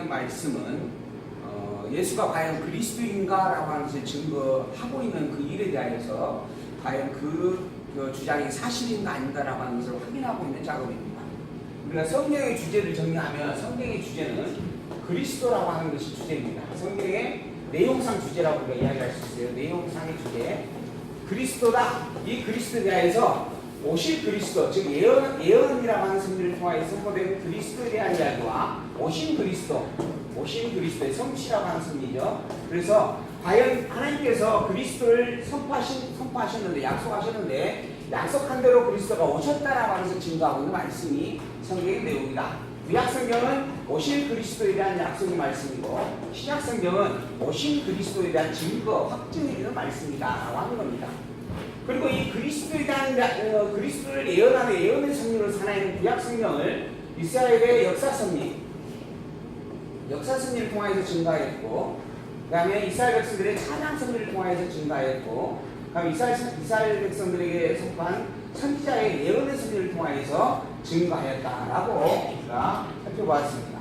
말씀은 예수가 과연 그리스도인가라고 하는 것을 증거하고 있는 그 일에 대하여서 과연 그 주장이 사실인가 아닌가라고 하는 것을 확인하고 있는 작업입니다. 우리가 성경의 주제를 정리하면 성경의 주제는 그리스도라고 하는 것이 주제입니다. 성경의 내용상 주제라고 우리가 이야기할 수 있어요. 내용상의 주제 그리스도다. 이 그리스도에 대해서 오실 그리스도, 즉 예언이라고 하는 성질을 통하여 선포된 그리스도에 대한 이야기와 오신 그리스도의 성취라고 하는 성질이죠. 그래서 과연 하나님께서 그리스도를 선포하셨는데, 약속하셨는데 약속한 대로 그리스도가 오셨다라고 하는 것을 증거하고 있는 말씀이 성경의 내용이다. 구약 성경은 오실 그리스도에 대한 약속의 말씀이고, 신약 성경은 오신 그리스도에 대한 증거, 확증해 주는 말씀이다라고 하는 겁니다. 그리고 이 그리스도에 대한 그리스도를 예언하는 예언의 성령으로 살아있는 구약 성경을 이스라엘의 역사 섭리를 통하여서 증가했고, 그 다음에 이스라엘 백성들의 찬양 섭리를 통하여서 증가했고, 그 다음에 이스라엘 백성들에게 속한 선지자의 예언의 섭리를 통하여서 증가했다라고 우리가 살펴보았습니다.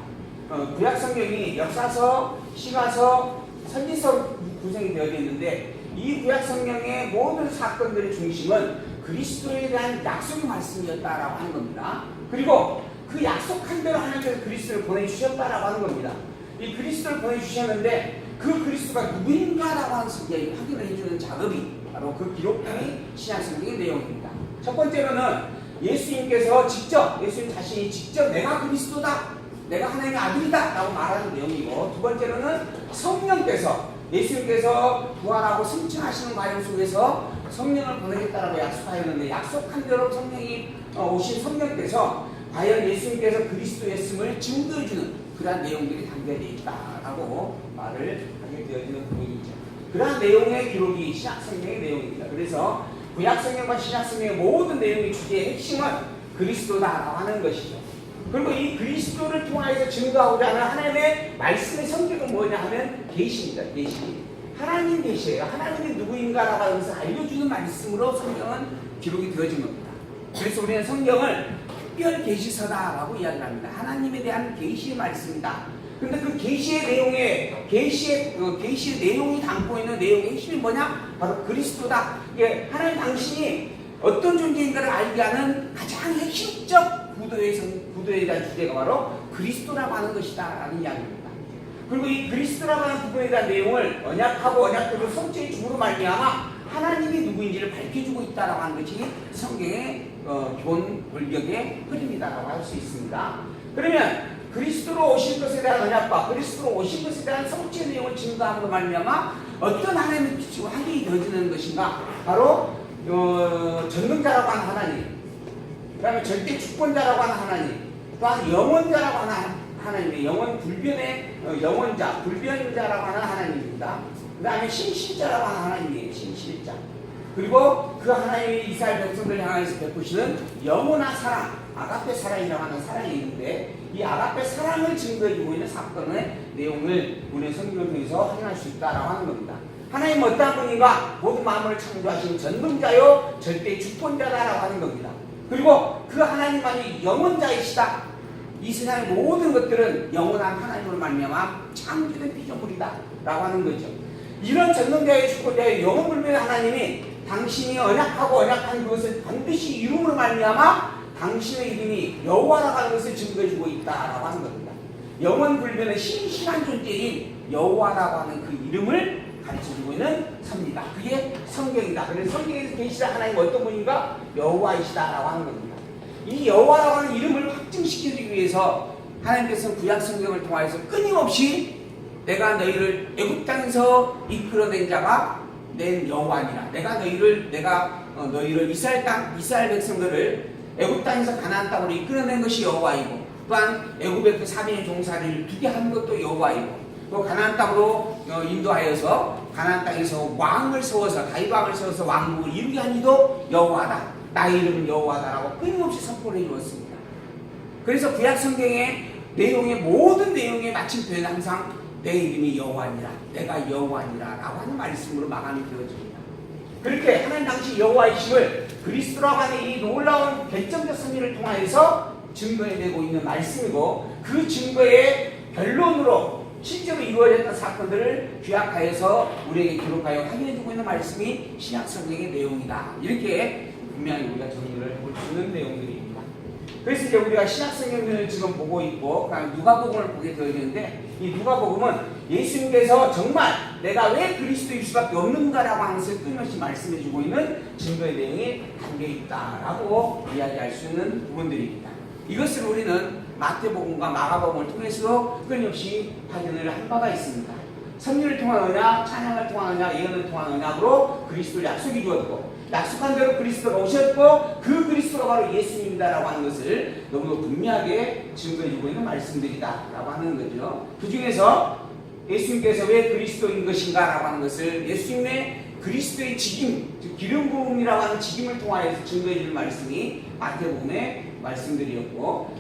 구약 성경이 역사서, 시가서, 선지서 구성이 되어 있는데, 이 구약 성경의 모든 사건들의 중심은 그리스도에 대한 약속의 말씀이었다라고 하는 겁니다. 그리고 그 약속한 대로 하나님께서 그리스도를 보내주셨다라고 하는 겁니다. 이 그리스도를 보내주셨는데 그 그리스도가 누구인가라고 하는 성경이 확인을 해주는 작업이 바로 그 기록들이 신약 성경의 내용입니다. 첫 번째로는 예수님 자신이 직접 내가 그리스도다, 내가 하나님의 아들이다 라고 말하는 내용이고, 두 번째로는 성령께서 예수님께서 부활하고 승천하시는 과정 속에서 성령을 보내겠다라고 약속하였는데, 약속한 대로 성령이 오신 성령께서 과연 예수님께서 그리스도였음을 증거해주는 그러한 내용들이 담겨져 있다라고 말을 하게 되어지는 부분이죠. 그러한 내용의 기록이 신약 성경의 내용입니다. 그래서 구약 성경과 신약 성경의 모든 내용의 주제의 핵심은 그리스도다라고 하는 것이죠. 그리고 이 그리스도를 통하여서 증거하고자 하는 하나님의 말씀의 성격은 뭐냐 하면 계시입니다. 계시. 하나님 계시예요. 하나님이 누구인가라고 하는 것을 알려주는 말씀으로 성경은 기록이 되어진 겁니다. 그래서 우리는 성경을 특별 계시서다라고 이야기를 합니다. 하나님에 대한 계시의 말씀이다. 근데 그 계시의 내용이 담고 있는 내용의 핵심이 뭐냐? 바로 그리스도다. 이게 하나님 당신이 어떤 존재인가를 알게 하는 가장 핵심적 구도에 대한 주제가 바로 그리스도라고 하는 것이다 라는 이야기입니다. 그리고 이 그리스도라고 하는 부분에 대한 내용을 언약하고 언약대로 성체의 중으로 말미암아 하나님이 누구인지를 밝혀주고 있다라고 하는 것이 성경의 기본 원격의 흐름이다라고 할 수 있습니다. 그러면 그리스도로 오신 것에 대한 언약과 그리스도로 오신 것에 대한 성체의 내용을 증거함으로 말미암아 어떤 하나님의 빛으로 확인이 되어지는 것인가? 바로 전능자라고 하는 하나님, 그 다음에 절대 주권자라고 하는 하나님, 또한 영원자라고 하는 하나님의 영원 불변의 영원자, 불변자라고 하는 하나님입니다. 그 다음에 신실자라고 하는 하나님이에요. 신실자. 그리고 그 하나님이 이스라엘 백성들을 향해서 베푸시는 영원한 사랑, 아가페 사랑이라고 하는 사랑이 있는데, 이 아가페 사랑을 증거해주고 있는 사건의 내용을 우리는 성경을 통해서 확인할 수 있다라고 하는 겁니다. 하나님은 어떠한 분인가? 모든 만물을 창조하신 전능자요 절대 주권자라고 하는 겁니다. 그리고 그 하나님만이 영원자이시다. 이 세상의 모든 것들은 영원한 하나님으로 말미암아 창조된 피조물이다 라고 하는 거죠. 이런 전능자의 주권자의 영원불변의 하나님이 당신이 언약하고 언약한 그것을 반드시 이룸으로 말미암아 당신의 이름이 여호와라고 하는 것을 증거해주고 있다라고 하는 겁니다. 영원불변의 신실한 존재인 여호와라고 하는 그 이름을 가르쳐주고 있는 섭니다. 그게 성경이다. 그래서 성경에서 계시다 하나님은 어떤 분인가? 여호와이시다라고 하는 겁니다. 이 여호와라고 하는 이름을 확증시키기 위해서 하나님께서는 구약 성경을 통해서 끊임없이 내가 너희를 애굽 땅에서 이끌어낸 자가 낸 여호와니라. 내가 너희를 이스라엘 백성들을 애굽 땅에서 가나안 땅으로 이끌어낸 것이 여호와이고, 또한 애굽의 그 3인의 종살이를 두게 한 것도 여호와이고, 또 가나안 땅으로 인도하여서 가나안 땅에서 왕을 세워서 다윗 왕을 세워서 왕국을 이루게 한 이도 여호와다. 나의 이름은 여호와다라고 끊임없이 선포를 해주었습니다. 그래서 구약 성경의 모든 내용의 마침표에는 항상 내 이름이 여호와니라, 내가 여호와니라 라고 하는 말씀으로 마감이 되어집니다. 그렇게 하나님 당시 여호와이심을 그리스도라고 하는 이 놀라운 결정적 승리를 통하여서 증거해내고 있는 말씀이고, 그 증거의 변론으로 실제로 이루어졌던 사건들을 규약하여서 우리에게 기록하여 확인해주고 있는 말씀이 신약 성경의 내용이다. 이렇게 분명히 우리가 정리를 해볼 수 있는 내용들입니다. 그래서 이제 우리가 신약 성경을 지금 보고 있고, 누가복음을 보게 되어 있는데, 이 누가복음은 예수님께서 정말 내가 왜 그리스도일 수밖에 없는가라고 하는 것을 끊임없이 말씀해주고 있는 증거의 내용이 담겨 있다라고 이야기할 수 있는 부분들입니다. 이것을 우리는 마태복음과 마가복음을 통해서 끊임없이 확인을 한 바가 있습니다. 섭리를 통한 언약, 찬양을 통한 언약, 예언을 통한 언약으로 그리스도를 약속이 주었고, 약속한 대로 그리스도가 오셨고 그 그리스도가 바로 예수님이다라고 하는 것을 너무도 분명하게 증거해주고 있는 말씀들이다라고 하는 거죠. 그 중에서 예수님께서 왜 그리스도인 것인가라고 하는 것을 예수님의 그리스도의 직임, 즉 기름 부음이라고 하는 직임을 통하여서 증거해주는 말씀이 마태복음의 말씀들이었고,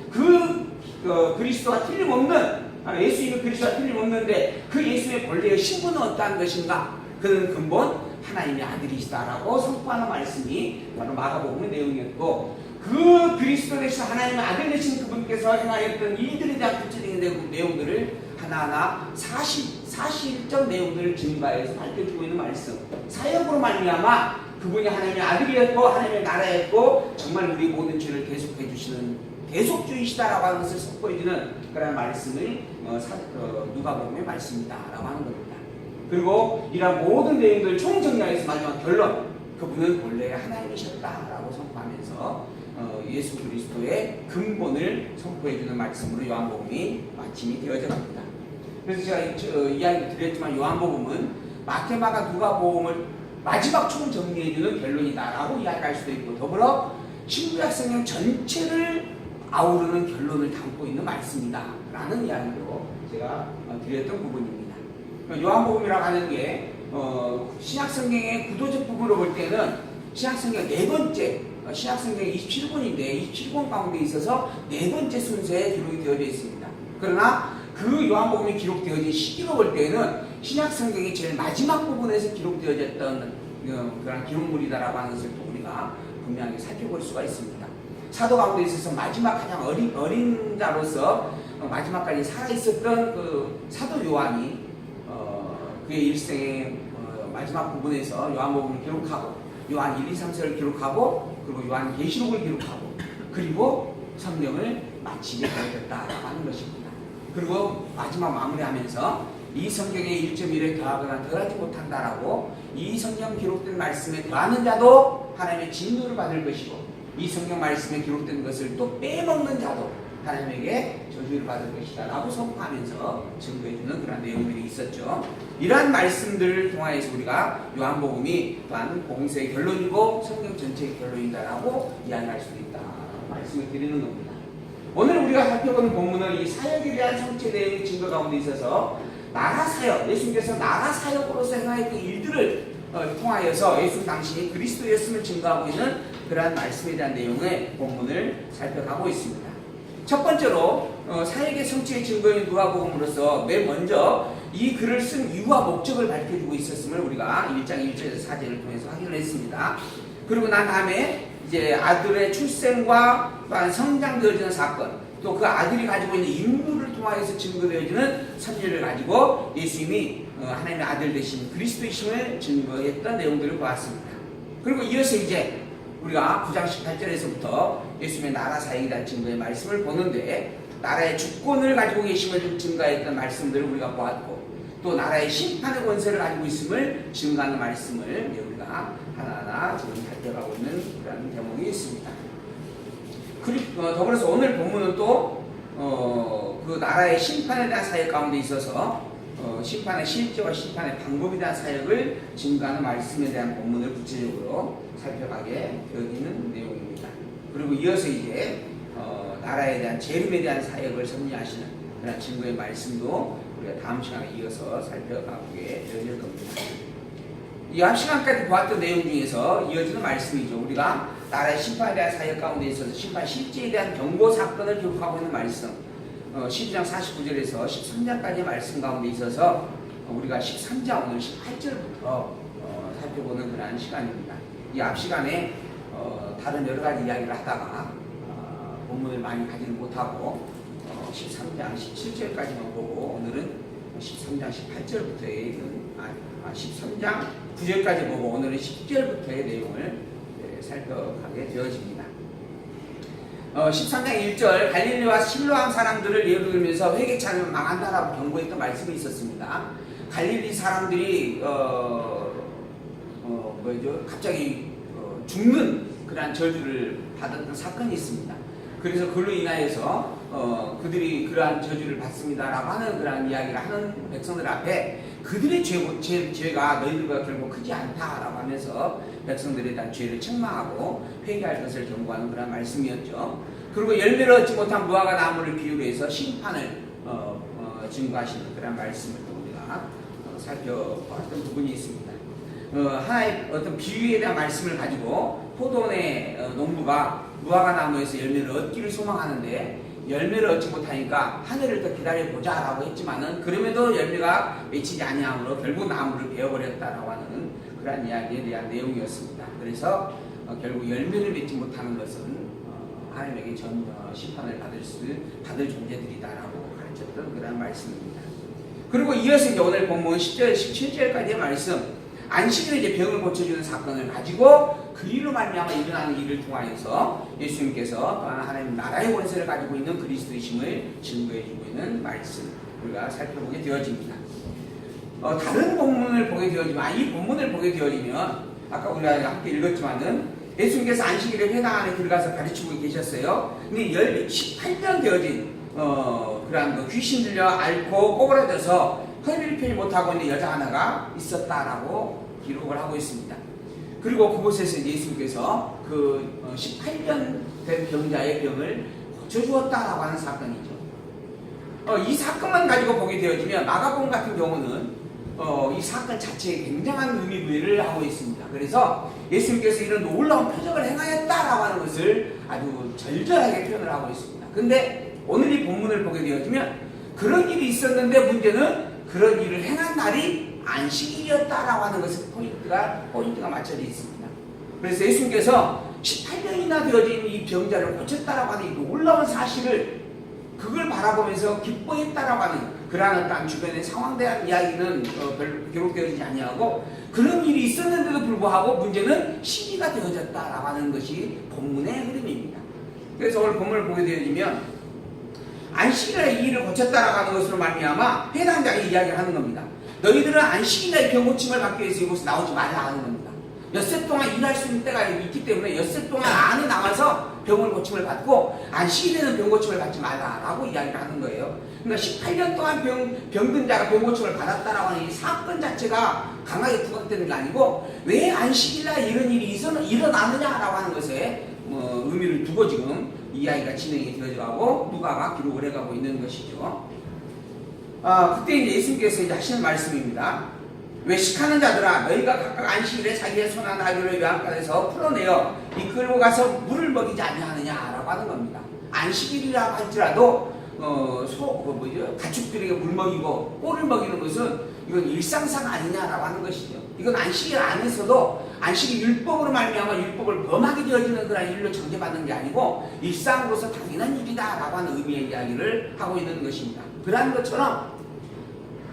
그리스도가 틀림없는, 예수님이 그리스도가 틀림없는데 그 예수의 본래의 신분은 어떠한 것인가? 그는 근본 하나님의 아들이시다라고 선포하는 말씀이 바로 마가복음의 내용이었고, 그 그리스도 되신 하나님의 아들 되신 그분께서 행하였던 일들에 대한 구체적인 내용들을 하나하나 사실적 내용들을 증거해서 밝혀주고 있는 말씀, 사역으로 말미암아 그분이 하나님의 아들이었고 하나님의 나라였고 정말 우리 모든 죄를 계속해 주시는 계속주의시다라고 하는 것을 선포해주는 그런 말씀을 누가복음의 말씀이다라고 하는 겁니다. 그리고 이러한 모든 내용들을 총정리해서 마지막 결론, 그분은 본래 하나님이셨다라고 선포하면서 예수 그리스도의 근본을 선포해주는 말씀으로 요한복음이 마침이 되어져 갑니다. 그래서 제가 이야기 드렸지만 요한복음은 마태, 마가, 누가복음을 마지막 총정리해주는 결론이다라고 이야기할 수도 있고, 더불어 신구약 성경 전체를 아우르는 결론을 담고 있는 말씀이다라는 이야기로 제가 드렸던 부분입니다. 요한복음이라고 하는 게 신약성경의 구도적 부분으로 볼 때는 신약성경 네 번째, 신약성경 27권인데 27권 가운데 있어서 네 번째 순서에 기록이 되어져 있습니다. 그러나 그 요한복음이 기록되어진 시기로 볼 때는 신약성경이 제일 마지막 부분에서 기록되어졌던 그런 기록물이다라고 하는 것을 또 우리가 분명하게 살펴볼 수가 있습니다. 사도 가운데 있어서 마지막 가장 어린 자로서 마지막까지 살아있었던 그 사도 요한이 그의 일생의 마지막 부분에서 요한복음을 기록하고 요한 1, 2, 3서를 기록하고 그리고 요한 계시록을 기록하고 그리고 성경을 마치게 되었다라고 하는 것입니다. 그리고 마지막 마무리하면서 이 성경의 1.1에 더하거나 더하지 못한다라고 이 성경 기록된 말씀에 더하는 자도 하나님의 진노를 받을 것이고 이 성경 말씀에 기록된 것을 또 빼먹는 자도 하나님에게 저주를 받을 것이다 라고 선포하면서 증거해주는 그런 내용들이 있었죠. 이러한 말씀들을 통하여서 우리가 요한복음이 또한 복음서의 결론이고 성경 전체의 결론이다 라고 이야기할 수 있다 말씀을 드리는 겁니다. 오늘 우리가 살펴보는 본문은 이 사역에 대한 성체 내용의 증거 가운데 있어서 나라 사역, 예수님께서 나라 사역으로서 행하였던 일들을 통하여서 예수 당신이 그리스도였음을 증거하고 있는 그러한 말씀에 대한 내용의 본문을 살펴가고 있습니다. 첫 번째로 사역의 성취의 증거인 누가복음으로서 맨 먼저 이 글을 쓴 이유와 목적을 밝혀주고 있었음을 우리가 1장 1절에서 4절을 통해서 확인을 했습니다. 그리고 난 다음에 이제 아들의 출생과 또한 성장되어지는 사건, 또 그 아들이 가지고 있는 임무를 통하여서 증거되어지는 섭리를 가지고 예수님이 하나님의 아들 되신 그리스도이심을 증거했던 내용들을 보았습니다. 그리고 이어서 이제 우리가 9장 18절에서부터 예수님의 나라 사역에 대한 증거의 말씀을 보는데 나라의 주권을 가지고 계심을 증거했던 말씀들을 우리가 보았고 또 나라의 심판의 권세를 가지고 있음을 증거하는 말씀을 우리가 하나하나 지금 살펴가고 있는 그런 대목이 있습니다. 그리고 더불어서 오늘 본문은 또 그 나라의 심판에 대한 사역 가운데 있어서 심판의 실제와 심판의 방법에 대한 사역을 증거하는 말씀에 대한 본문을 구체적으로 살펴가게 되어있는 내용입니다. 그리고 이어서 이제 나라에 대한 재림에 대한 사역을 섭리하시는 그런 증거의 말씀도 우리가 다음 시간에 이어서 살펴가게 되어질 겁니다. 이 앞 시간까지 보았던 내용 중에서 이어지는 말씀이죠. 우리가 나라의 심판에 대한 사역 가운데 있어서 심판 실제에 대한 경고 사건을 기록하고 있는 말씀 12장 49절에서 13장까지의 말씀 가운데 있어서 우리가 13장 오늘 18절부터 살펴보는 그런 시간입니다. 이 앞 시간에 다른 여러 가지 이야기를 하다가 본문을 많이 가지는 못하고 13장 17절까지만 보고 오늘은 13장 18절부터의 있는 13장 9절까지 보고 오늘은 10절부터의 내용을 살펴가게 되어집니다. 13장 1절 갈릴리와 실로암 사람들을 예로 들면서 회개치 않으면 망한다라고 경고했던 말씀이 있었습니다. 갈릴리 사람들이 갑자기 죽는 그러한 저주를 받았던 사건이 있습니다. 그래서 그로 인하여서 그들이 그러한 저주를 받습니다라고 하는 그러한 이야기를 하는 백성들 앞에 그들의 죄가 너희들과 결국 크지 않다라고 하면서 백성들에 대한 죄를 책망하고 회개할 것을 경고하는 그런 말씀이었죠. 그리고 열매를 얻지 못한 무화과 나무를 비유로 해서 심판을 증거하시는 그런 말씀을 또 우리가 살펴보았던 부분이 있습니다. 하나의 어떤 비유에 대한 말씀을 가지고 포도원의 농부가 무화과 나무에서 열매를 얻기를 소망하는데 열매를 얻지 못하니까 하늘을 더 기다려보자 라고 했지만은 그럼에도 열매가 맺히지 아니하므로 결국 나무를 베어버렸다라고 하는 그런 이야기에 대한 내용이었습니다. 그래서 결국 열매를 맺지 못하는 것은 하나님에게 심판을 받을 존재들이다라고 가르쳤던 그런 말씀입니다. 그리고 이어서 이제 오늘 본문 10절, 17절까지의 말씀, 안식일에 이제 병을 고쳐주는 사건을 가지고 그 일로 말미암아 일어나는 일을 통하여서 예수님께서 하나님 나라의 권세를 가지고 있는 그리스도이심을 증거해주고 있는 말씀 우리가 살펴보게 되어집니다. 다른 본문을 보게 되어지면 이 본문을 보게 되어지면 아까 우리가 함께 읽었지만은 예수님께서 안식일에 회당 안에 들어가서 가르치고 계셨어요. 근데 18년 되어진 그러한 그 귀신 들려 앓고 꼬부라져서 허리를 펴지 못하고 있는 여자 하나가 있었다라고 기록을 하고 있습니다. 그리고 그곳에서 예수님께서 그 18년 된 병자의 병을 고쳐주었다라고 하는 사건이죠. 이 사건만 가지고 보게 되어지면 마가복음 같은 경우는 이 사건 자체에 굉장한 의미 부여를 하고 있습니다. 그래서 예수님께서 이런 놀라운 표적을 행하였다라고 하는 것을 아주 절절하게 표현을 하고 있습니다. 근데 오늘 이 본문을 보게 되어지면 그런 일이 있었는데 문제는 그런 일을 행한 날이 안식일이었다라고 하는 것에 포인트가 맞춰져 있습니다. 그래서 예수님께서 18년이나 되어진 이 병자를 고쳤다라고 하는 이 놀라운 사실을 그걸 바라보면서 기뻐했다라고 하는 그러한 어떤 주변의 상황에 대한 이야기는 별로 기록되어지지 아니하고 그런 일이 있었는데도 불구하고 문제는 시기가 되어졌다라고 하는 것이 본문의 흐름입니다. 그래서 오늘 본문을 보게 되어지면 안식일에 이 일을 고쳤다라고 하는 것으로 말미암아 회당장이 이야기를 하는 겁니다. 너희들은 안식일에 병 고침을 받기 위해서 이곳에 나오지 말라 하는 겁니다. 엿새 동안 일할 수 있는 때가 있기 때문에 엿새 동안 안에 나와서 병을 고침을 받고 안식일에는 병 고침을 받지 말라라고 이야기를 하는 거예요. 그러니까 18년 동안 병든 자가 병 고침을 받았다라고 하는 이 사건 자체가 강하게 부각되는 게 아니고 왜 안식일날 이런 일이 일어나느냐라고 하는 것에 의미를 두고 지금 이야기가 진행이 되어가고 누가가 기록을 해가고 있는 것이죠. 그때 이제 예수님께서 이제 하시는 말씀입니다. 외식하는 자들아 너희가 각각 안식일에 자기의 손과 나귀를 외양간에서 풀어내어 이끌고 가서 물을 먹이지 아니하느냐라고 하는 겁니다. 안식일이라고 할지라도 가축들에게 물 먹이고 꼴을 먹이는 것은 이건 일상상 아니냐라고 하는 것이죠. 이건 안식일 안에서도 안식일 율법으로 말미암아 율법을 범하게 되어지는 그런 일로 정죄받는 게 아니고 일상으로서 당연한 일이다라고 하는 의미의 이야기를 하고 있는 것입니다. 그러한 것처럼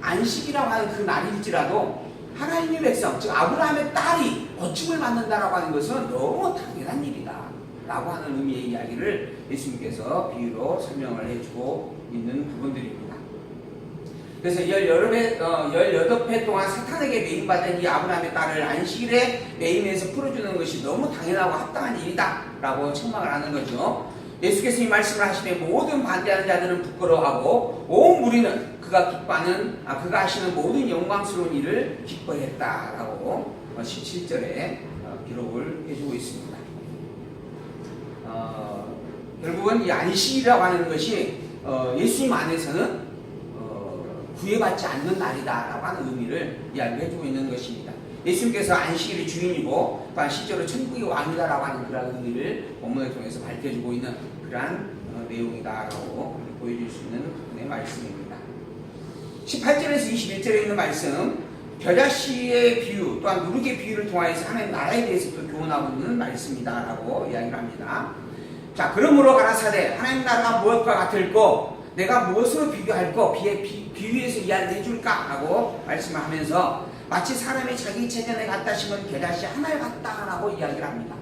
안식이라고 하는 그 날일지라도 하나님의 백성, 즉 아브라함의 딸이 고침을 받는다라고 하는 것은 너무 당연한 일이다 라고 하는 의미의 이야기를 예수님께서 비유로 설명을 해주고 있는 부분들입니다. 그래서 18회 동안 사탄에게 매임받은 이 아브라함의 딸을 안식일에 매임해서 풀어주는 것이 너무 당연하고 합당한 일이다 라고 책망을 하는 거죠. 예수께서 이 말씀을 하시되 모든 반대하는 자들은 부끄러워하고 온 무리는 그가 하시는 모든 영광스러운 일을 기뻐했다라고 17절에 기록을 해주고 있습니다. 결국은 이 안식이라고 하는 것이 예수님 안에서는 구애받지 않는 날이다라고 하는 의미를 이야기해주고 있는 것입니다. 예수님께서 안식일의 주인이고 또한 실제로 천국의 왕이다라고 하는 그런 의미를 본문을 통해서 밝혀주고 있는 그러한 내용이다라고 보여줄 수 있는 부분의 말씀입니다. 18절에서 21절에 있는 말씀, 벼자씨의 비유 또한 누룩의 비유를 통하여서 하나님 나라에 대해서 또 교훈하고 있는 말씀이다라고 이야기를 합니다. 자, 그러므로 가라사대 하나님 나라가 무엇과 같을꼬 내가 무엇으로 비교할까? 비유해서 이야기를 해줄까? 라고 말씀을 하면서 마치 사람이 자기 체면에 갖다 심은 겨자씨 하나를 갖다 라고 이야기를 합니다.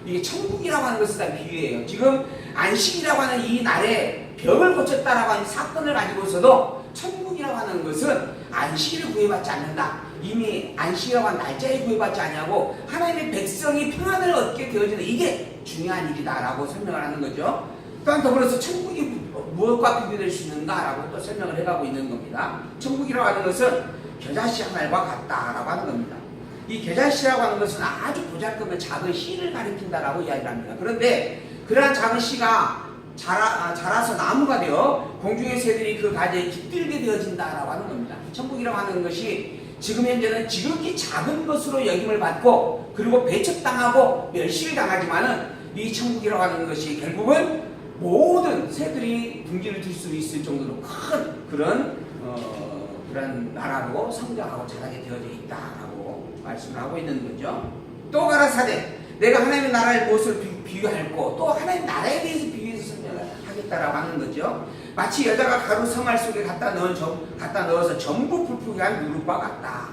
이게 천국이라고 하는 것은 다 비유예요. 지금 안식이라고 하는 이 날에 벽을 고쳤다라고 하는 사건을 가지고서도 천국이라고 하는 것은 안식일을 구애받지 않는다. 이미 안식이라고 하는 날짜에 구애받지 않냐고 하나님의 백성이 평안을 얻게 되어지는 이게 중요한 일이다라고 설명을 하는 거죠. 또한 더불어서 천국이 무엇과 비교될 수 있는가라고 또 설명을 해가고 있는 겁니다. 천국이라고 하는 것은 겨자씨 하나와 같다라고 하는 겁니다. 이 겨자씨라고 하는 것은 아주 보잘것없는 작은 씨를 가리킨다라고 이야기를 합니다. 그런데 그러한 작은 씨가 자라서 나무가 되어 공중의 새들이 그 가지에 깃들게 되어진다라고 하는 겁니다. 천국이라고 하는 것이 지금 현재는 지극히 작은 것으로 여김을 받고 그리고 배척당하고 멸시를 당하지만은 이 천국이라고 하는 것이 결국은 모든 새들이 둥지를 들 수 있을 정도로 큰 그런 나라로 성장하고 자라게 되어져 있다라고 말씀을 하고 있는 거죠. 또 가라사대 내가 하나님의 나라의 무엇을 비유할고 또 하나님의 나라에 대해서 비유해서 설명을 하겠다라고 하는 거죠. 마치 여자가 가루 성알 속에 갖다 넣어서 전부 불풀게 한 누룩과 같다.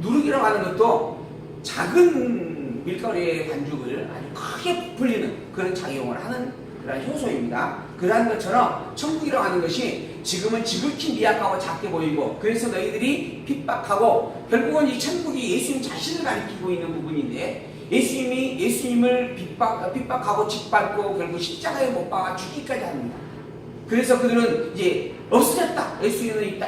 누룩이라고 하는 것도 작은 밀가루의 반죽을 아주 크게 부풀리는 그런 작용을 하는 그런 효소입니다. 그러한 것처럼 천국이라고 하는 것이 지금은 지극히 미약하고 작게 보이고 그래서 너희들이 핍박하고 결국은 이 천국이 예수님 자신을 가리키고 있는 부분인데 예수님을 핍박하고 짓밟고 결국 십자가에 못 박아 죽기까지 합니다. 그래서 그들은 이제 없어졌다. 예수는 이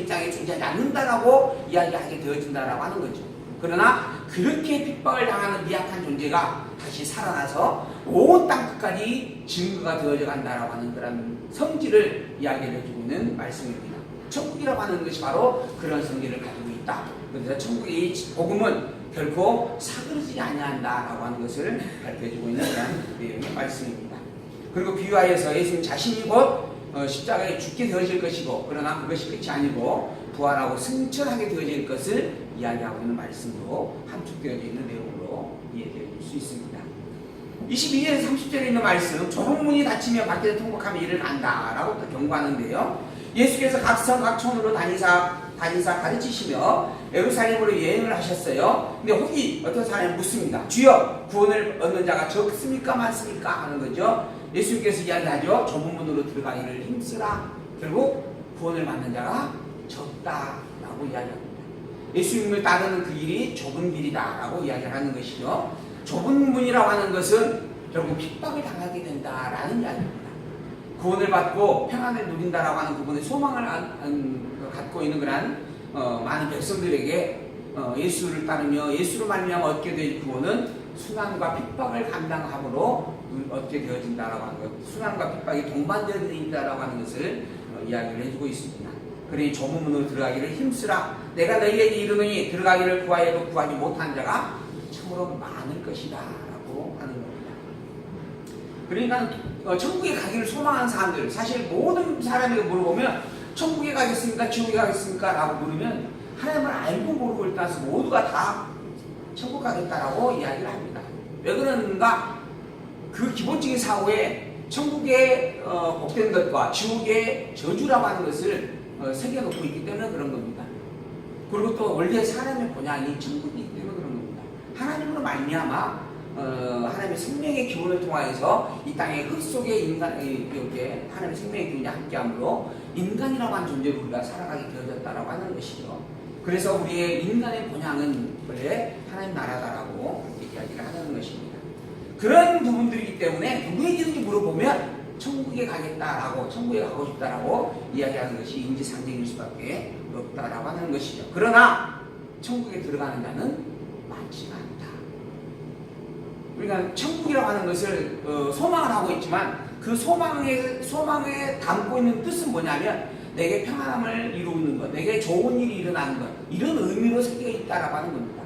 땅에 존재하지 않는다라고 이야기하게 되어진다라고 하는 거죠. 그러나 그렇게 핍박을 당하는 미약한 존재가 다시 살아나서 온 땅 끝까지 증거가 되어져 간다라고 하는 그런 성질을 이야기를 해주고 있는 말씀입니다. 천국이라고 하는 것이 바로 그런 성질을 가지고 있다. 그래서 천국의 복음은 결코 사그러지지 아니한다라고 하는 것을 밝혀주고 있는 그런 내용의 말씀입니다. 그리고 비유하여서 예수님 자신이 곧 십자가에 죽게 되어질 것이고 그러나 그것이 끝이 아니고 부활하고 승천하게 되어질 것을 이야기하고 있는 말씀으로 함축되어져 있는 내용으로 이해해 줄 수 있습니다. 22절 30절에 있는 말씀 좁은 문이 닫히며 밖에서 통곡하며 이를 안다라고 또 경고하는데요. 예수께서 각 성 각 촌으로 다니사 가르치시며 예루살렘으로 여행을 하셨어요. 근데 혹이 어떤 사람이 묻습니다. 주여 구원을 얻는 자가 적습니까 많습니까 하는 거죠. 예수님께서 이야기하죠. 좁은 문으로 들어가기를 힘쓰라. 결국 구원을 받는 자가 적다라고 이야기합니다. 예수님을 따르는 그 길이 좁은 길이다라고 이야기를 하는 것이죠. 좁은 문이라고 하는 것은 결국 핍박을 당하게 된다라는 이야기입니다. 구원을 받고 평안을 누린다라고 하는 부분에 소망을 갖고 있는 그런 많은 백성들에게 예수를 따르며 예수로 말미암아 얻게 될 구원은 순환과 핍박을 감당함으로 얻게 되어진다라고 하는 것, 순환과 핍박이 동반되어진다라고 하는 것을 이야기를 해주고 있습니다. 그러니 좁은 문으로 들어가기를 힘쓰라. 내가 너희에게 이르노니 들어가기를 구하여도 구하지 못한 자가 참으로 많을 것이다 라고 하는 겁니다. 그러니까 천국에 가기를 소망하는 사람들, 사실 모든 사람에게 물어보면 천국에 가겠습니까? 지옥에 가겠습니까? 라고 물으면 하나님을 알고 모르고 일단 모두가 다 천국 가겠다라고 이야기를 합니다. 왜 그러는가? 그 기본적인 사고에 천국의 복된 것과 지옥의 저주라고 하는 것을 새겨놓고 있기 때문에 그런 겁니다. 그리고 또 원래 사람의 본향이 천국이기 때문에 그런 겁니다. 하나님으로 말미암아 하나님의 생명의 기운을 통하여서 이 땅의 흙 속에 이렇게 하나님의 생명의 기운이 함께함으로 인간이라고 하는 존재로 우리가 살아가게 되어졌다라고 하는 것이죠. 그래서 우리의 인간의 본향은 원래 하나님 나라다라고 이야기를 하는 것입니다. 그런 부분들이기 때문에 누구에게든지 물어보면 천국에 가겠다라고, 천국에 가고 싶다라고 이야기하는 것이 인지상정일 수밖에 없다라고 하는 것이죠. 그러나 천국에 들어가는 자는 많지가 않다. 그러니까 천국이라고 하는 것을 소망을 하고 있지만 그 소망에 담고 있는 뜻은 뭐냐면 내게 평안함을 이루는 것, 내게 좋은 일이 일어나는 것, 이런 의미로 새겨 있다라고 하는 겁니다.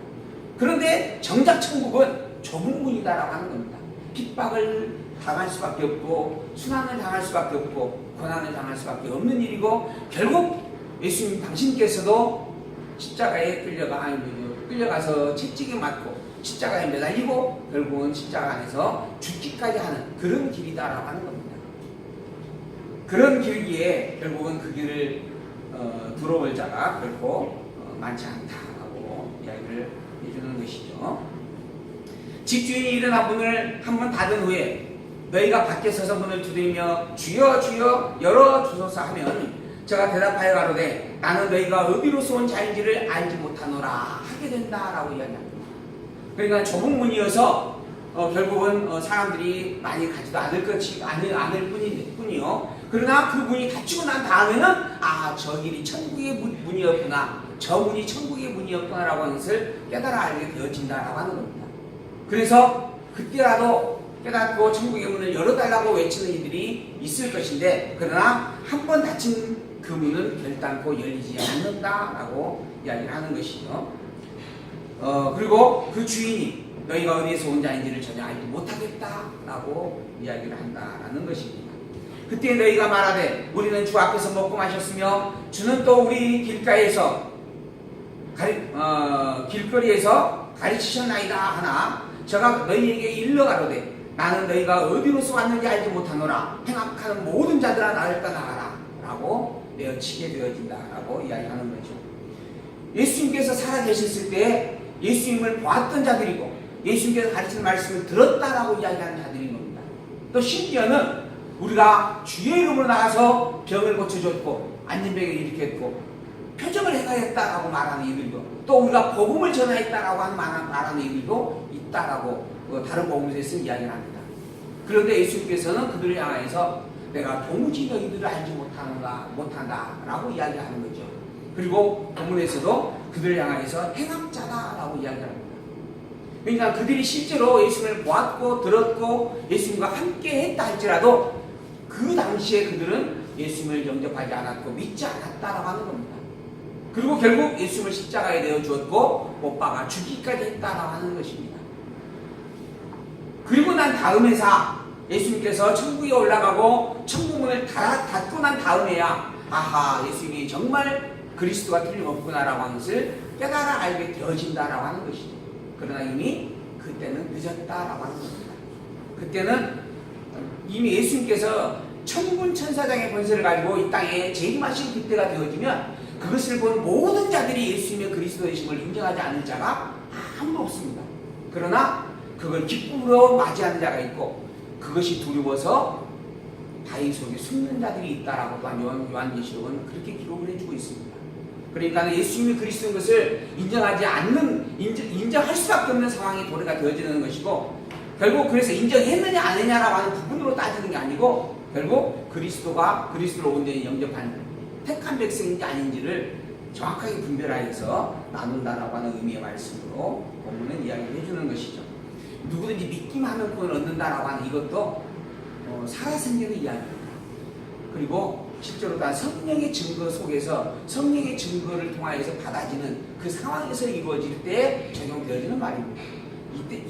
그런데 정작 천국은 좁은 문이다라고 하는 겁니다. 핍박을 당할 수밖에 없고 순환을 당할 수밖에 없고 고난을 당할 수밖에 없는 일이고 결국 예수님 당신께서도 십자가에 끌려가서 채찍에 맞고 십자가에 매달리고 결국은 십자가 안에서 죽기까지 하는 그런 길이다라고 하는 겁니다. 그런 길기에 결국은 그 길을 들어올 자가 결코 많지 않다라고 이야기를 해주는 것이죠. 집주인이 일어나 문을 한번 닫은 후에 너희가 밖에 서서 문을 두드리며 주여 주여 열어주소서 하면 저가 대답하여 가로되 나는 너희가 어디로서 온 자인지를 알지 못하노라 하게 된다라고 이야기합니다. 그러니까 좁은 문이어서 결국은 사람들이 많이 가지도 않을 뿐이요. 그러나 그 문이 닫히고 난 다음에는 저 길이 천국의 문이었구나, 저 문이 천국의 문이었구나라고 하는 것을 깨달아 알게 되어진다라고 하는 겁니다. 그래서 그때라도 깨닫고 천국의 문을 열어달라고 외치는 이들이 있을 것인데, 그러나 한 번 닫힌 그 문은 결단코 열리지 않는다라고 이야기를 하는 것이죠. 그리고 그 주인이 너희가 어디에서 온 자인지를 전혀 알지 못하겠다라고 이야기를 한다라는 것입니다. 그때 너희가 말하되 우리는 주 앞에서 먹고 마셨으며 주는 또 우리 길가에서 길거리에서 가르치셨나이다 하나 저가 너희에게 일러 가로되 나는 너희가 어디로서 왔는지 알지 못하노라 행악하는 모든 자들아 나를 떠나가라 라고 내어치게 되어진다라고 이야기하는 거죠. 예수님께서 살아계셨을 때 예수님을 보았던 자들이고 예수님께서 가르치는 말씀을 들었다라고 이야기하는 자들인 겁니다. 또 심지어는 우리가 주의 이름으로 나가서 병을 고쳐줬고 안진병을 일으켰고 표적을 행하였다라고 말하는 이들도, 또 우리가 복음을 전하였다라고 말하는 이들도 있다라고 다른 복음서에서 이야기를 합니다. 그런데 예수님께서는 그들을 향해서 내가 도무지 너희들을 알지 못한다라고 이야기하는 거죠. 그리고 본문에서도 그들을 향해서 행악자다라고 이야기합니다. 그러니까 그들이 실제로 예수님을 보았고 들었고 예수님과 함께 했다 할지라도 그 당시에 그들은 예수님을 영접하지 않았고 믿지 않았다라고 하는 겁니다. 그리고 결국 예수님을 십자가에 내어 주었고 못 박아 죽이기까지 했다라고 하는 것입니다. 그리고 난 다음에사 예수님께서 천국에 올라가고 천국문을 닫고 난 다음에야 예수님이 정말 그리스도가 틀림없구나라고 하는 것을 깨달아 알게 되어진다라고 하는 것이죠. 그러나 이미 그때는 늦었다라고 하는 겁니다. 그때는 이미 예수님께서 천군 천사장의 권세를 가지고 이 땅에 재림하신 그때가 되어지면 그것을 본 모든 자들이 예수님의 그리스도이심을 인정하지 않을 자가 아무도 없습니다. 그러나 그걸 기쁨으로 맞이하는 자가 있고 그것이 두려워서 바위 속에 숨는 자들이 있다라고 또한 요한계시록은 그렇게 기록을 해주고 있습니다. 그러니까 예수님이 그리스도인 것을 인정할 수밖에 없는 상황이 도래가 되어지는 것이고, 결국 그래서 인정했느냐 안 했느냐라고 하는 부분으로 따지는 게 아니고 결국 그리스도로 온전히 영접한 택한 백성인지 아닌지를 정확하게 분별하여서 나눈다라고 하는 의미의 말씀으로 본문은 이야기를 해주는 것이죠. 누구든지 믿기만 하면 구원을 얻는다라고 하는 이것도 살아생전의 이야기입니다. 그리고 실제로 다 성령의 증거 속에서 성령의 증거를 통하여서 받아지는 그 상황에서 이루어질 때 적용되어지는 말입니다.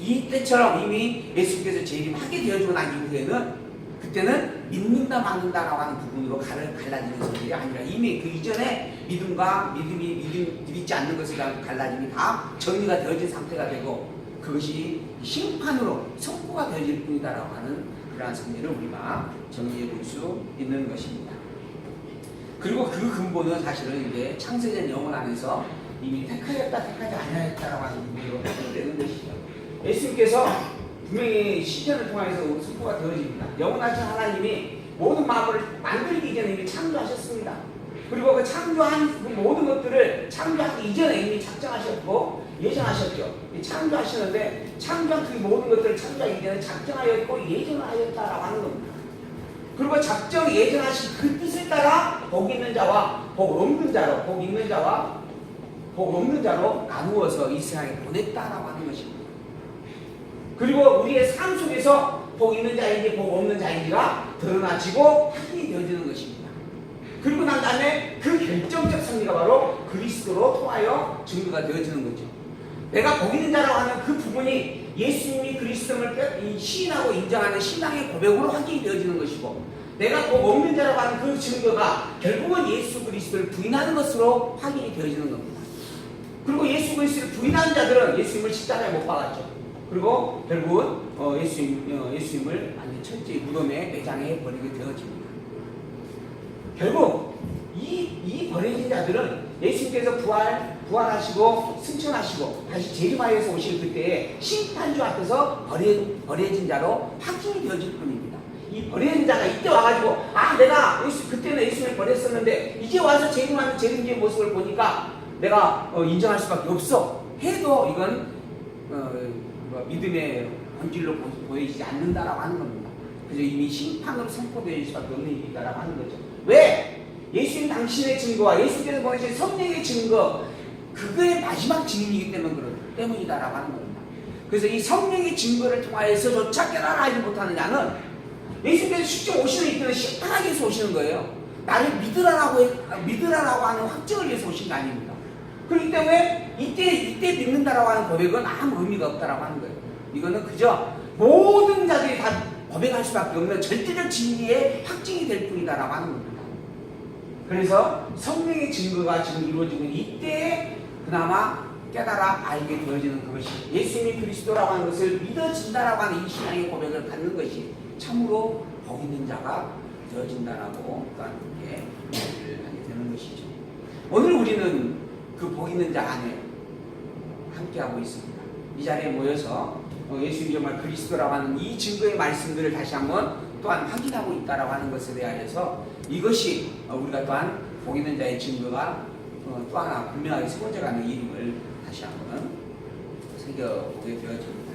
이때처럼 이미 예수께서 재림하게 되어지고 난 이후에는 그때는 믿는다 말는다라고 하는 부분으로 갈라지는 것이 아니라 이미 그 이전에 믿음과 믿지 않는 것에 대한 갈라짐이 다 정리가 되어진 상태가 되고 그것이 심판으로 선고가 되어질 뿐이다라고 하는 그러한 성리를 우리가 정리해 볼 수 있는 것입니다. 그리고 그 근본은 사실은 이제 창세전 영혼 안에서 이미 택하였다 택하지 아니하였다라고 하는 부분으로 되는 것이죠. 예수님께서 분명히 시편을 통해서 선포가 되어집니다. 영원하신 하나님이 모든 마음을 만들기 이전에 이미 창조하셨습니다. 그리고 그 창조한 그 모든 것들을 창조하기 이전에 이미 작정하셨고 예정하셨죠. 창조하시는데 창조한 그 모든 것들을 창조하기 이전에 작정하였고 예정하였다라고 하는 겁니다. 그리고 작정 예정하신 그 뜻에 따라 복 있는 자와 복 없는 자로, 복 있는 자와 복 없는 자로 나누어서 이 세상에 보냈다라고 하는 것입니다. 그리고 우리의 삶 속에서 복 있는 자인지 복 없는 자인지가 드러나지고 확인이 되어지는 것입니다. 그리고 난 다음에 그 결정적 승리가 바로 그리스도로 통하여 증거가 되어지는 거죠. 내가 복 있는 자라고 하는 그 부분이 예수님이 그리스도를 시인하고 인정하는 신앙의 고백으로 확인이 되어지는 것이고, 내가 복 없는 자라고 하는 그 증거가 결국은 예수 그리스도를 부인하는 것으로 확인이 되어지는 겁니다. 그리고 예수 그리스도를 부인하는 자들은 예수님을 십자가에 못 박았죠. 그리고 결국은 예수님을 완전 철저히 무덤에 매장해 버리게 되어집니다. 결국 이 버려진 자들은 예수님께서 부활하시고 승천하시고 다시 재림하여서 오실 그때에 심판주 앞에서 버려진 자로 확증이 되어질 뿐입니다. 이 버려진 자가 이때 와가지고 내가 그때는 예수님을 버렸었는데 이제 와서 재림하는 재림주의 모습을 보니까 내가 인정할 수밖에 없어 해도 이건 믿음의 본질로 보여지지 않는다라고 하는 겁니다. 그래서 이미 심판으로 선포될 수밖에 없는 일이다라고 하는 거죠. 왜? 예수님 당신의 증거와 예수님께서 보내신 성령의 증거 그거의 마지막 증인이기 때문이다라고 하는 겁니다. 그래서 이 성령의 증거를 통하여서조차 깨달아 알지 못하는 자는 예수님께서 직접 오시는 이때는 심판하기 위해서 오시는 거예요. 나를 믿으라고 하는 확증을 위해서 오신 게 아닙니다. 그렇기 때문에 이때 믿는다라고 하는 고백은 아무 의미가 없다라고 하는 거예요. 이거는 그저 모든 자들이 다 고백할 수밖에 없는 절대적 진리의 확증이 될 뿐이다라고 하는 겁니다. 그래서 성령의 증거가 지금 이루어지고 이때에 그나마 깨달아 알게 되어지는 그것이 예수님이 그리스도라고 하는 것을 믿어진다라고 하는 이 신앙의 고백을 갖는 것이 참으로 복 있는 자가 되어진다라고 또한 그렇게 이야기를 하게 되는 것이죠. 오늘 우리는 그 복 있는 자 안에 함께하고 있습니다. 이 자리에 모여서 예수님이 정말 그리스도라고 하는 이 증거의 말씀들을 다시 한번 또한 확인하고 있다라고 하는 것에 대하여서 이것이 우리가 또한 복 있는 자의 증거가 또 하나 분명하게 세워져가는 이름을 다시 한번 새겨보게 되어집니다.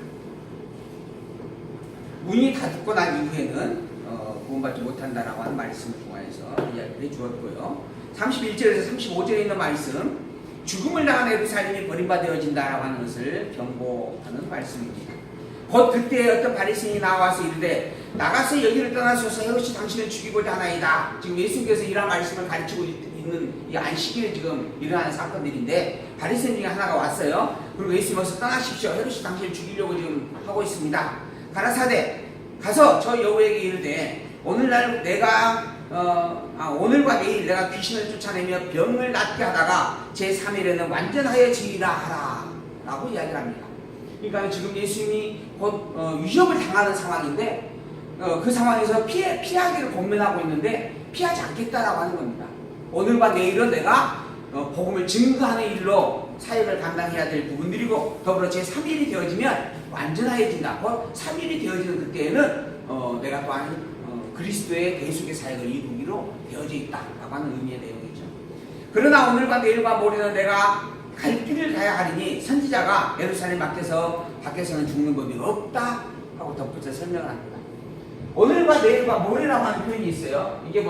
문이 닫고 난 이후에는 구원받지 못한다라고 하는 말씀을 통해서 이야기를 해주었고요. 31절에서 35절에 있는 말씀 죽음을 당한 예루살렘이 버림받아진다라고 하는 것을 경고하는 말씀입니다. 곧 그때 어떤 바리새인이 나와서 이르되 나가서 여기를 떠나소서 헤롯이 당신을 죽이고자 하나이다. 지금 예수님께서 이런 말씀을 가르치고 있는 이 안식일에 지금 일어나는 사건들인데 바리새인 중에 하나가 왔어요. 그리고 예수님께서 떠나십시오. 헤롯이 당신을 죽이려고 지금 하고 있습니다. 가라사대 가서 저 여우에게 이르되 오늘날 오늘과 내일 내가 귀신을 쫓아내며 병을 낫게 하다가 제3일에는 완전하여지리라 하라 라고 이야기를 합니다. 그러니까 지금 예수님이 곧 위협을 당하는 상황인데 그 상황에서 피하기를 권면하고 있는데 피하지 않겠다라고 하는 겁니다. 오늘과 내일은 내가 복음을 증거하는 일로 사역을 감당해야 될 부분들이고 더불어 제3일이 되어지면 완전하여진다. 곧 3일이 되어지는 그때에는 내가 또한 그리스도의 계속의 사역을 이루기로 되어져 있다라고 하는 의미의 내용이죠. 그러나 오늘과 내일과 모레는 내가 갈 길을 가야 하리니 선지자가 예루살렘 밖에서는 죽는 법이 없다 하고 덧붙여 설명을 합니다. 오늘과 내일과 모레라고 하는 표현이 있어요. 이게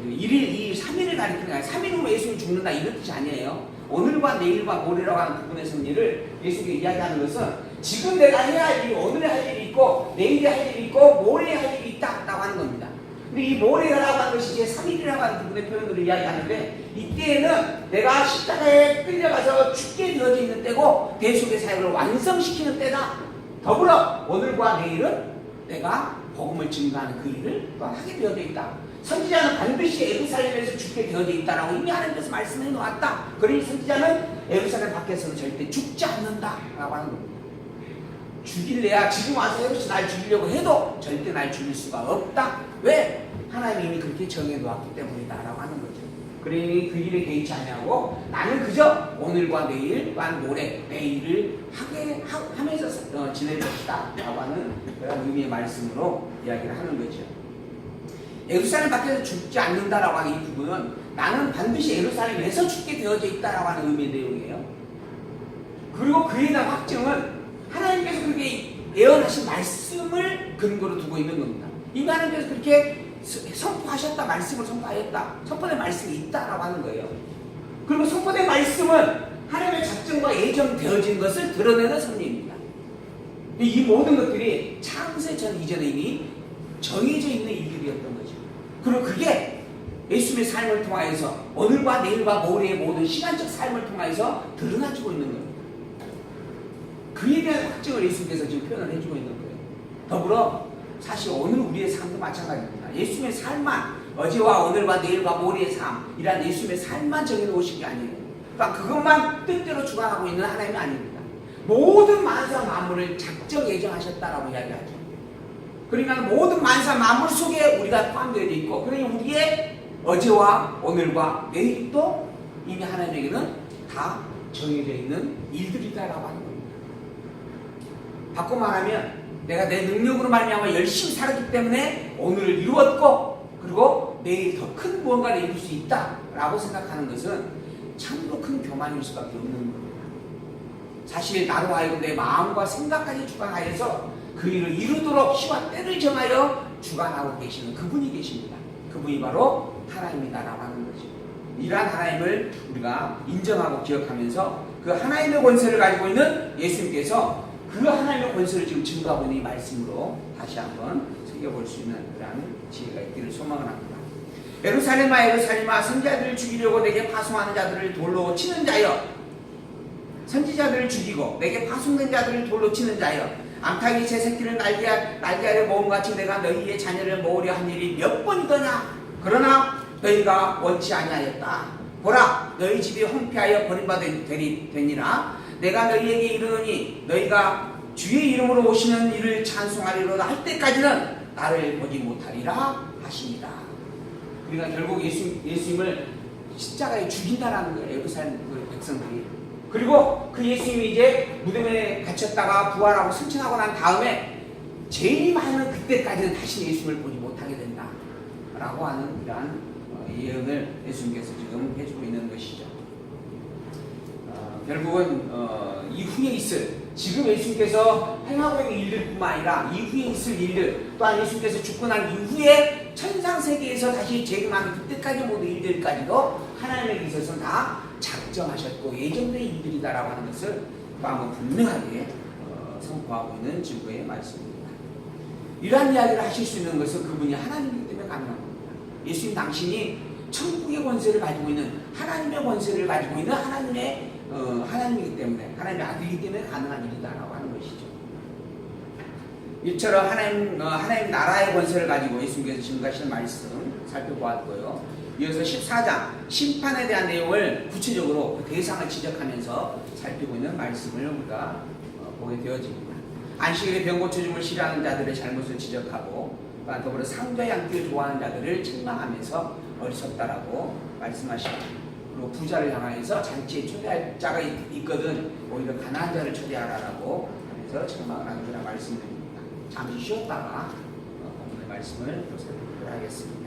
일일, 2일, 3일을 가리키는 게 아니라 3일 후에 예수님이 죽는다 이런 뜻이 아니에요. 오늘과 내일과 모레라고 하는 부분의 섭리를 예수님이 이야기하는 것은 지금 내가 해야 할 일이 오늘에 할 일이 있고 내일에 할 일이 있고 모레에 할 일이 있다라고 하는 겁니다. 근데 이 모레라고 하는 것이 이제 3일이라고 하는 부분의 표현으로 이야기하는데 이때에는 내가 십자가에 끌려가서 죽게 되어져 있는 때고 대속의 사역을 완성시키는 때다. 더불어 오늘과 내일은 내가 복음을 증거하는 그 일을 또 하게 되어져 있다. 선지자는 반드시 예루살렘에서 죽게 되어져 있다라고 이미 하나님께서 말씀해 놓았다. 그러니 선지자는 예루살렘 밖에서는 절대 죽지 않는다라고 하는 겁니다. 죽일래야 지금 와서 헤롯이 날 죽이려고 해도 절대 날 죽일 수가 없다. 왜? 하나님이 이미 그렇게 정해 놓았기 때문이다라고 하는 거죠. 그러니 그 일에 개의치 아니하고 나는 그저 오늘과 내일 또한 모레 내일을 하면서 지낼 것이다 라고 하는 그런 의미의 말씀으로 이야기를 하는 거죠. 예루살렘 밖에서 죽지 않는다라고 하는 이 부분은 나는 반드시 예루살렘에서 죽게 되어져 있다라고 하는 의미의 내용이에요. 그리고 그에 대한 확증은 하나님께서 그렇게 예언하신 말씀을 근거로 두고 있는 겁니다. 이미 하나님께서 그렇게 선포하셨다, 말씀을 선포하였다, 선포된 말씀이 있다라고 하는 거예요. 그리고 선포된 말씀은 하나님의 작정과 예정되어진 것을 드러내는 섭리입니다. 이 모든 것들이 창세 전 이전에 이미 정해져 있는 일들이었던 거죠. 그리고 그게 예수님의 삶을 통하여서 오늘과 내일과 모레의 모든 시간적 삶을 통하여서 드러나지고 있는 겁니다. 그에 대한 확증을 예수님께서 지금 표현을 해주고 있는 거예요. 더불어 사실 오늘 우리의 삶도 마찬가지입니다. 예수님의 삶만 어제와 오늘과 내일과 모레의 삶이란 예수님의 삶만 정해놓으신 게 아니에요. 그러니까 그것만 뜻대로 주관하고 있는 하나님이 아닙니다. 모든 만사 만물을 작정 예정하셨다라고 이야기하죠. 그러니까 모든 만사 만물 속에 우리가 포함되어 있고, 그러니 우리의 어제와 오늘과 내일도 이미 하나님에게는 다 정해져 있는 일들이다라고 하는 겁니다. 바꿔 말하면 내가 내 능력으로 말미암아 열심히 살았기 때문에 오늘을 이루었고, 그리고 내일 더 큰 무언가를 이룰 수 있다라고 생각하는 것은 참으로 큰 교만일 수밖에 없는 겁니다. 사실 나로 하여금 내 마음과 생각까지 주관하여서 그 일을 이루도록 시와 때를 정하여 주관하고 계시는 그분이 계십니다. 그분이 바로 하나님이다라고 하는 거죠. 이러한 하나님을 우리가 인정하고 기억하면서 그 하나님의 권세를 가지고 있는 예수님께서 그 하나님의 권세를 지금 증거하고 있는 이 말씀으로 다시 한번 새겨볼 수 있는 그러한 지혜가 있기를 소망을 합니다. 예루살렘아 예루살렘아 선지자들을 죽이려고 내게 파송하는 자들을 돌로 치는 자여, 선지자들을 죽이고 내게 파송된 자들을 돌로 치는 자여, 암탉이 제 새끼를 날개하려 모음같이 내가 너희의 자녀를 모으려 한 일이 몇 번이더냐. 그러나 너희가 원치 아니하였다. 보라, 너희 집이 황폐하여 버림받으니라. 내가 너희에게 이르노니 너희가 주의 이름으로 오시는 이를 찬송하리로다 할 때까지는 나를 보지 못하리라 하십니다. 그러니까 결국 예수님을 십자가에 죽인다라는 거예요, 예루살렘 백성들이. 그리고 그 예수님이 이제 무덤에 갇혔다가 부활하고 승천하고 난 다음에 제일 많은 그때까지는 다시 예수님을 보지 못하게 된다라고 하는 이러한 예언을 예수님께서 지금 해주고 있는 것이죠. 결국은 이후에 있을, 지금 예수님께서 행하고 있는 일들뿐만 아니라 이후에 있을 일들, 또한 예수님께서 죽고 난 이후에 천상세계에서 다시 재림하는 그때까지 모든 일들까지도 하나님에게 있어서는 다 작정하셨고 예정된 일들이다라고 하는 것을 또 한번 분명하게 선포하고 있는 증거의 말씀입니다. 이러한 이야기를 하실 수 있는 것은 그분이 하나님이기 때문에 가능한 겁니다. 예수님 당신이 천국의 권세를 가지고 있는, 하나님의 권세를 가지고 있는 하나님이기 때문에, 하나님의 아들이기 때문에 가능한 일이다라고 하는 것이죠. 이처럼 하나님 나라의 권세를 가지고 예수님께서 증거하시는 말씀 살펴보았고요. 이어서 14장 심판에 대한 내용을 구체적으로 그 대상을 지적하면서 살피고 있는 말씀을 우리가 보게 되어집니다. 안식일에 병 고쳐줌을 싫어하는 자들의 잘못을 지적하고, 또한 더불어 상좌에 앉기를 좋아하는 자들을 책망하면서 어리석다라고 말씀하십니다. 그리고 부자를 향하여서 잔치에 초대할 자가 있거든 오히려 가난한 자를 초대하라라고 하면서 책망을 하는 그런 말씀드립니다. 잠시 쉬었다가 오늘의 말씀을 또 살펴보도록 하겠습니다.